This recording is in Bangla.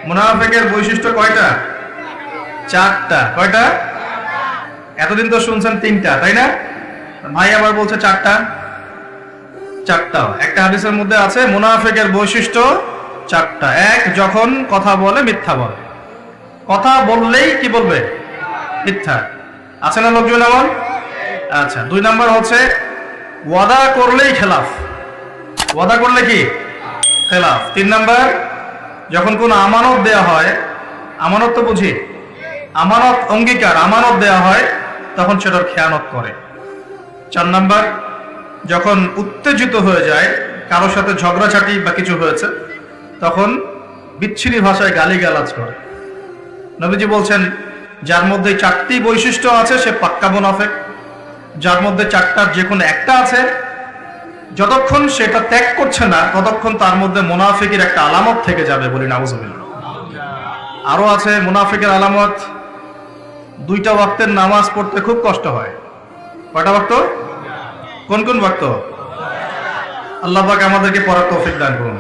মুনাফিকের বৈশিষ্ট্য কয়টা? চারটা। কয়টা? এতদিন তো শুনছেন তিনটা, তাই না? ভাই আবার বলছে চারটা। চারটা। একটা হাদিসের মধ্যে আছে মুনাফিকের বৈশিষ্ট্য চারটা। এক, যখন কথা বলে মিথ্যা বলে। কথা বললেই কি বলবে? মিথ্যা। আছে না লোকজন এমন? আচ্ছা। দুই নাম্বার হচ্ছে ওয়াদা করলেই খেলাফ। ওয়াদা করলে কি? খেলাফ। তিন নাম্বার, যখন কোন আমানত দেয়া হয়, আমানত তো বুঝি, আমানত অঙ্গীকার, আমানত দেয়া হয়, তখন সেটার খেয়ানত করে। চার নাম্বার, যখন উত্তেজিত হয়ে যায়, কারোর সাথে ঝগড়াঝাটি বা কিছু হয়েছে, তখন বিচ্ছিরি ভাষায় গালিগালাজ করে। নবীজি বলছেন যার মধ্যে চারটি বৈশিষ্ট্য আছে সে পাক্কা মুনাফিক। যার মধ্যে চারটার যে কোনো একটা আছে, যতক্ষণ সেটা ত্যাগ করছে না ততক্ষণ তার মধ্যে মুনাফিকের একটা আলামত থেকে যাবে, বলি নাউজুবিল্লাহ। আরো আছে মুনাফিকের আলামত, দুইটা ওয়াক্তের নামাজ পড়তে খুব কষ্ট হয়। কয়টা ওয়াক্ত? কোন কোন ওয়াক্ত? আল্লাহ পাক আমাদেরকে পড়ার তৌফিক দান করুন।